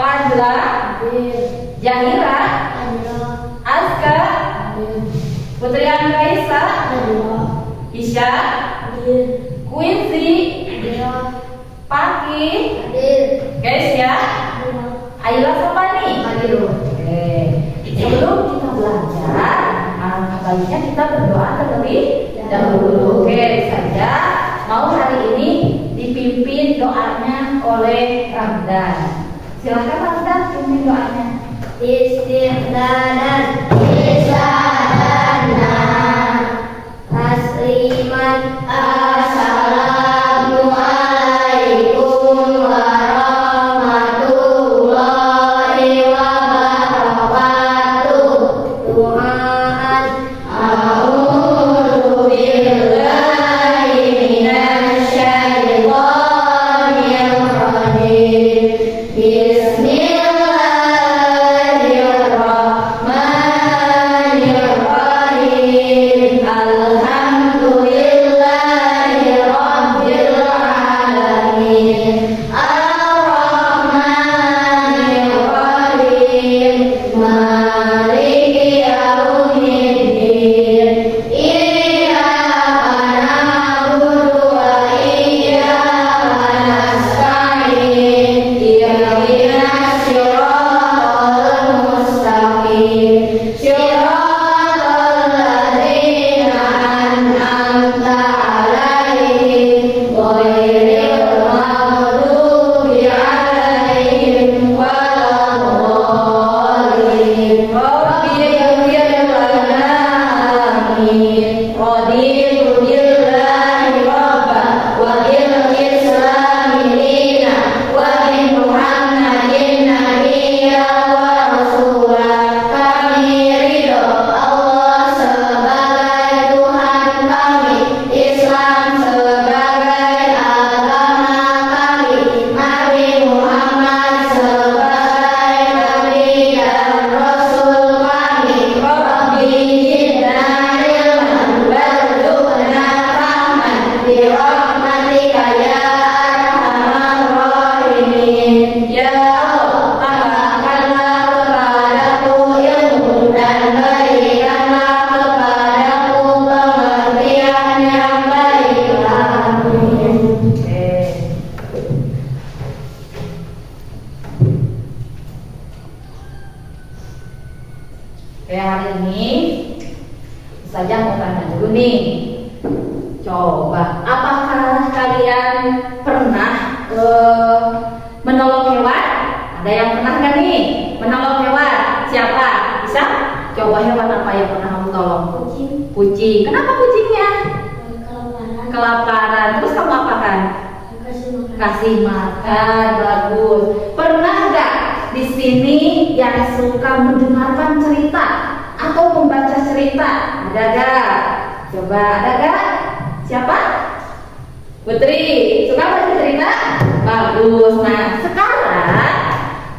Fadla, Jahira, Aska, Putri Anraisa, Isya, Quincy, Paki, guys ya, Ayla Sopani. Oke. Sebelum kita belajar, alangkah baiknya kita berdoa terlebih dahulu. Oke, saja mau hari ini dipimpin doanya oleh Ramdan. Silakan Ramdan pimpin doanya. Istighdanan tasliman assalamualaikum warahmatullahi wabarakatuh. Doaan a'udzu billahi minasyaitonir rajim. Bismillahirrahmanirrahim. Alhamdulillahi rabbil alamin. Ar-Rahmanir-Rahim. Maliki yaumiddin. Iyyaka na'budu wa iyyaka nasta'in. Ihdinas siratal mustaqim. Siratal ladzina an'amta 'alaihim ghairil maghdubi 'alaihim waladdallin. Rabbighfir lana amin. Raditu billahi rabban wa bil islami dinan wa bi Muhammadin nabiyyan wa rasulan. Kami ridho Allah sebagai Tuhan kami, Islam sebagai agama kami, Nabi Muhammad sebagai Nabi dan Rasul kami. Rabbi zidna ilman warzuqna fahman bi rahmatika ya arhamar rahimin. Ya Allah, tambahkanlah kepadaku ilmu dan berikanlah kepadaku pengertian yang baik. Amin. Oke, hari ini saja mau tanya dulu nih. Coba, apakah kalian pernah menolong hewan? Ada yang pernah nggak nih menolong hewan? Siapa? Bisa? Coba hewan apa yang pernah kamu tolong? Kucing. Kenapa kucingnya? Kelaparan. Terus kamu apakan? Kasih makan. Bagus. Pernah nggak di sini yang suka mendengarkan cerita atau membaca cerita? Ada gak? Coba, ada gak? Siapa? Putri, suka baca cerita? Bagus. Nah, sekarang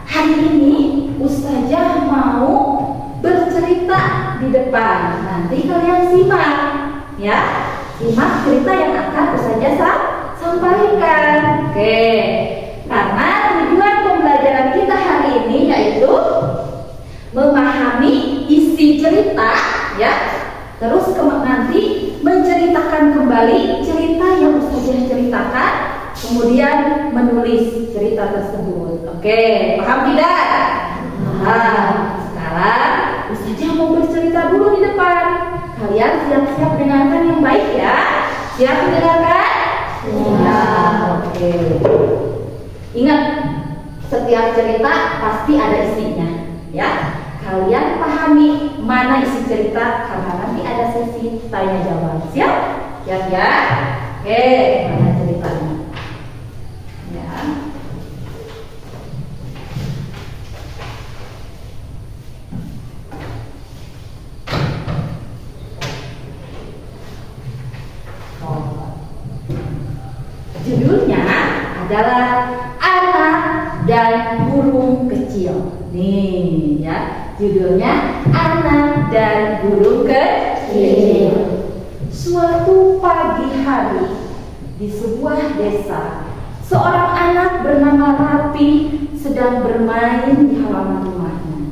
hari ini Ustazah mau bercerita di depan. Nanti kalian simak, ya. Simak cerita yang akan Ustazah sampaikan. Oke. Karena tujuan pembelajaran kita hari ini yaitu memahami isi cerita, ya. Terus nanti menceritakan kembali cerita yang Ustazah ceritakan, kemudian menulis cerita tersebut. Oke, paham tidak? Nah, sekarang Ustazah mau bercerita dulu di depan. Kalian siap-siap dengarkan yang baik ya. Siap mendengarkan? Siap. Oke. Ingat, setiap cerita pasti ada isinya, ya. Kalian pahami mana isi cerita karena nanti ada sesi tanya jawab. Siap? Siap ya? Oke, mana ceritanya? Ya. Judulnya adalah Anak dan Burung Kecil. Nih ya, judulnya Anak dan Burung Kecil. Suatu pagi hari di sebuah desa, Seorang anak bernama Rapi sedang bermain di halaman rumahnya.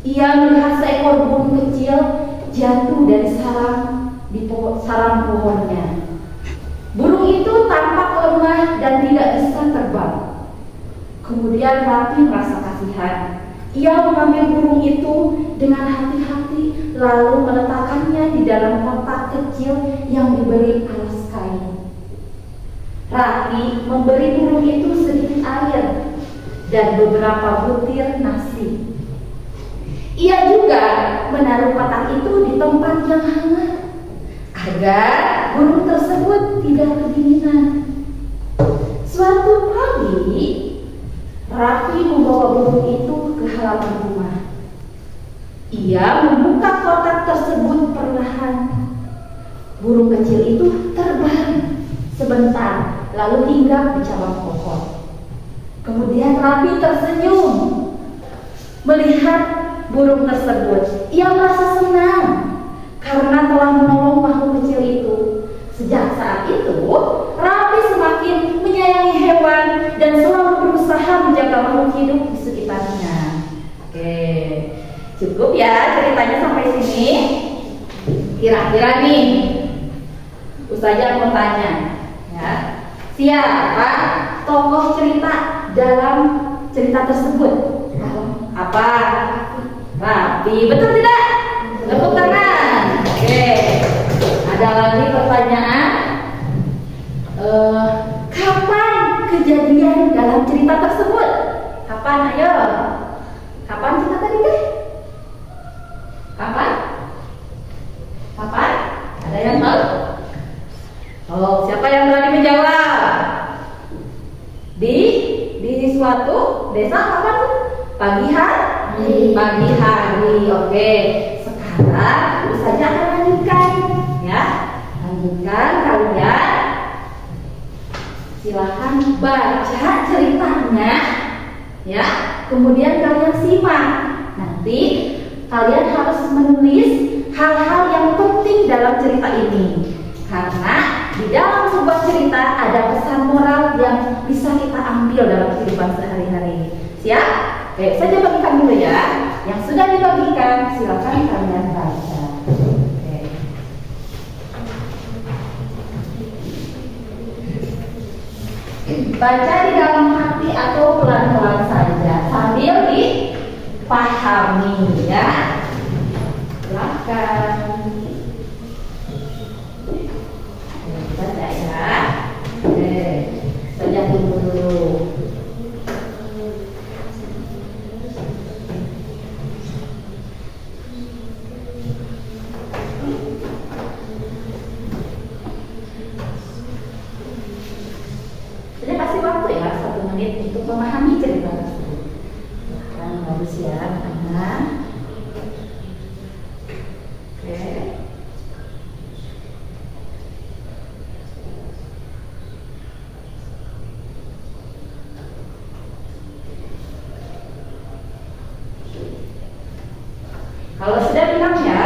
Ia melihat seekor burung kecil jatuh dari sarang pohonnya. Burung itu tampak lemah dan tidak bisa terbang. Kemudian Rapi merasa kasihan. Ia mengambil burung itu dengan hati-hati lalu meletakkannya di dalam kotak kecil yang diberi alas kain. Rapi memberi burung itu sedikit air dan beberapa butir nasi. Ia juga menaruh kotak itu di tempat yang hangat agar burung tersebut tidak kedinginan. Suatu pagi, Rapi membawa burung itu ke halaman rumah. Ia membuka kotak tersebut perlahan. Burung kecil itu terbang sebentar, lalu hinggap di cabang pohon. Kemudian Rapi tersenyum melihat burung tersebut. Ia merasa senang karena telah menolong makhluk kecil itu. Sejak saat itu, Rapi semakin menyayangi hewan dan selalu berusaha menjaga makhluk hidup di sekitarnya. Oke, cukup ya ceritanya sampai sini. Kira-kira nih, Ustazah mau tanya, ya, siapa tokoh cerita dalam cerita tersebut? Apa? Rapi, betul tidak? Tepuk tangan. Oke. Ada lagi pertanyaan. Kapan kejadian dalam cerita tersebut? Kapan? Ayo. Kapan cerita tadi deh? Kapan? Kapan? Ada yang tahu? Oh, siapa yang berani menjawab? Di suatu desa kapan? Pagi hari. Pagi hari. Oke. Sekarang saja akan lanjutkan, ya. Lanjutkan kalian. Silahkan baca ceritanya, ya. Kemudian kalian simak. Nanti kalian harus menulis hal-hal yang penting dalam cerita ini. Karena di dalam sebuah cerita ada pesan moral yang bisa kita ambil dalam kehidupan sehari-hari. Siap? Oke, saya bagikan dulu ya. Yang sudah dibagikan, silakan kalian baca. Oke. Baca di dalam hati atau pelan-pelan saja sambil dipahami, ya. Silakan. Baca ya. Oke, saya tunggu dulu. Saya kasih waktu ya 1 menit untuk memahami cerita tersebut. Nah, bagus ya, anak. Oke. Kalau sudah bilang ya.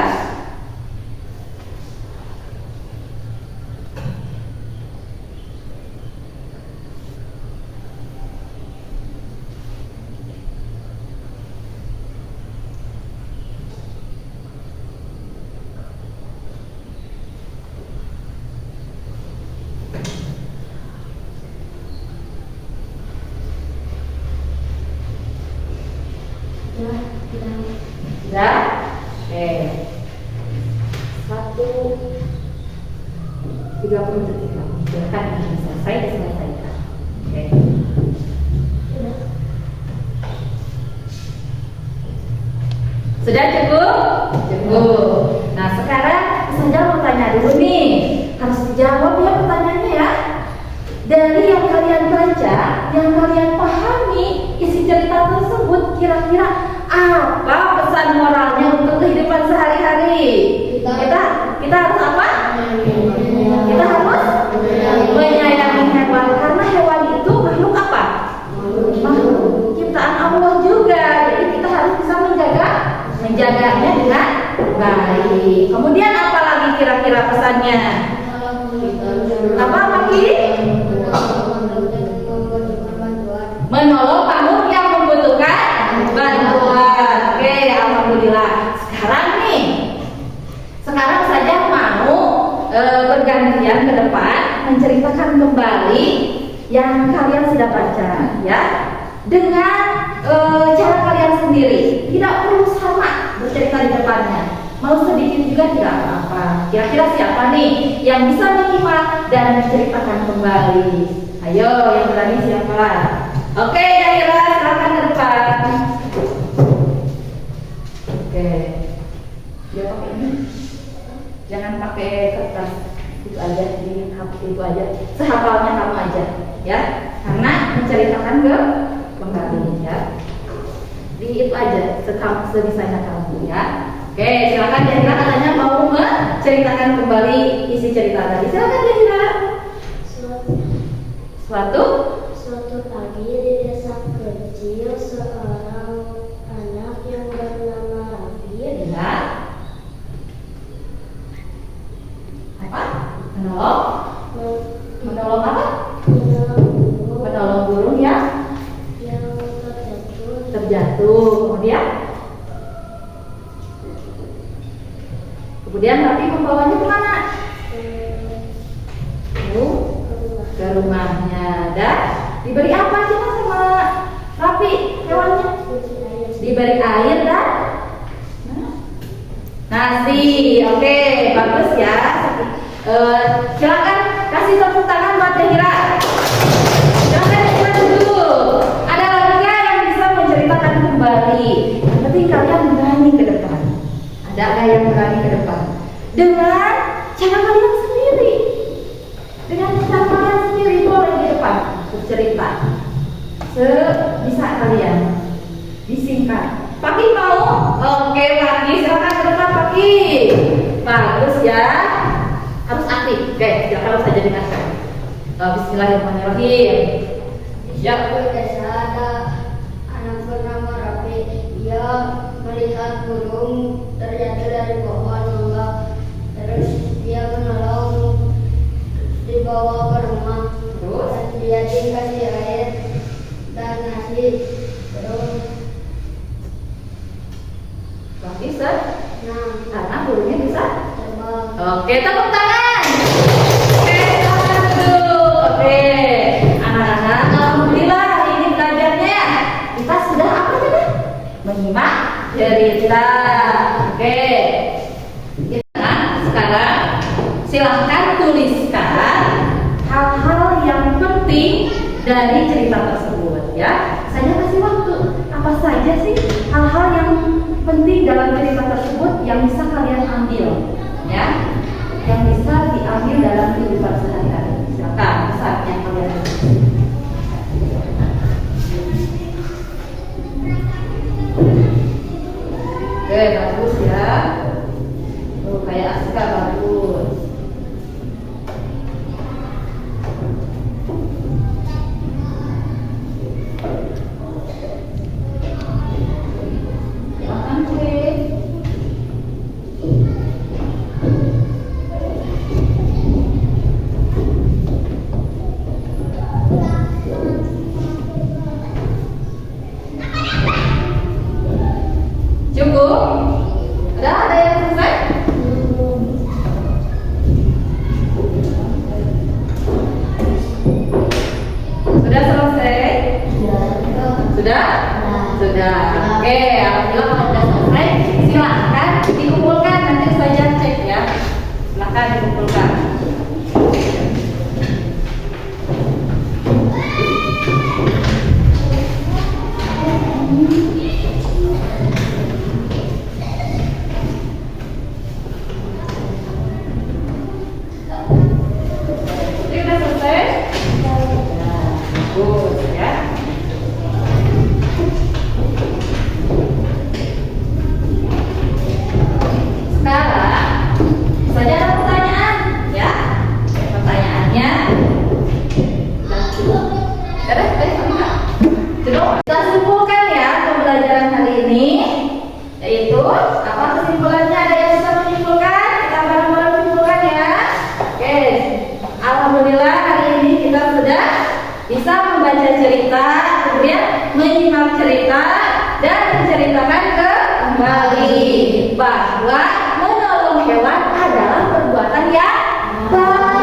Sudah? Oke. 30 detik lagi. Biarkan ini selesai diselesaikan. Oke. Sudah cukup? Cukup. Nah, sekarang saya mau tanya dulu nih. Harus dijawab ya pertanyaannya ya. Dari yang kalian baca, yang kalian pahami isi cerita tersebut, kira-kira apa pesan moralnya untuk kehidupan sehari-hari? Kita harus apa? Kita harus menyayangi hewan, karena hewan itu makhluk apa? Makhluk ciptaan Allah juga. Jadi kita harus bisa menjaganya dengan baik. Kemudian apa lagi kira-kira pesannya? Apa lagi? bergantian ke depan menceritakan kembali yang kalian sudah baca ya, dengan cara kalian sendiri. Tidak perlu sama bercerita di depannya, mau sedikit juga tidak apa-apa. Kira-kira siapa nih yang bisa menyimak dan menceritakan kembali? Ayo, yang berani siapa? Oke, Dahira, silakan ke depan. Oke, dia pakai ini, jangan pakai kertas, itu aja, di itu aja, sehafalnya kamu aja ya, karena menceritakan kembali ya, di itu aja, sebisanya kamu ya. Oke, silakan Dahira, katanya mau menceritakan kembali isi cerita tadi. Silakan Dahira. Suatu pagi di desa kecil, seorang anak yang bernama Rafi Ya. Apa? Menolong apa? Menolong burung ya? yang Terjatuh. Kemudian Rafi membawanya kemana? Ke rumahnya. Dan diberi apa sih Mas sama Rafi hewannya? Diberi air dan nasi. Oke, bagus ya. Silakan kasih tepuk tangan buat Dahira. Silakan Dahira dulu. Ada lagi nggak yang bisa menceritakan kembali? Yang penting kalian berani ke depan. Ada nggak yang berani ke depan? Dengan cara kalian sendiri. Dengan cara kalian sendiri boleh di depan bercerita. Sebisa kalian. Disingkat. Pagi mau? Oke, Pagi, silakan ke depan Pagi. Bagus ya. Harus aktif. Oke, silakan saja dengarkan. Bismillahirrahmanirrahim. Di suatu desa ada anak bernama Rafi. Dia melihat burung terjatuh dari pohon mangga. Terus dia menolong, dibawa ke rumah. Terus Dia dikasih air dan nasi. Terus bisa, karena burungnya bisa. terbang. Oke, tepuk tangan. Oke, tangan dulu. Oke, anak-anak, alhamdulillah hari ini belajarnya kita sudah apa tadi? Menyimak cerita. Oke, kita sekarang silahkan tuliskan hal-hal yang penting dari cerita tersebut ya. Saya kasih waktu. Apa saja sih hal-hal yang penting dalam cerita tersebut yang bisa kalian ambil ya, yang bisa diambil dalam kehidupan sehari-hari? Silakan saatnya kalian. Oke, bagus ya. Kayak Aska bagus. Ada yang selesai? Sudah selesai? Sudah? Sudah. Oke, alhamdulillah kalau sudah selesai, silahkan dikumpulkan, nanti saja cek ya. Silahkan dikumpulkan. bisa membaca cerita, kemudian menyimak cerita dan menceritakan kembali bahwa menolong hewan adalah perbuatan yang baik.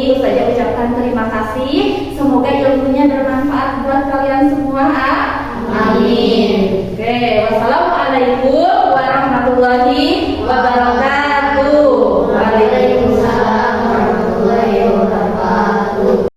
ini Ustazah ucapkan terima kasih. Semoga ilmunya bermanfaat buat kalian semua. Amin. Oke, wassalamualaikum warahmatullahi wabarakatuh.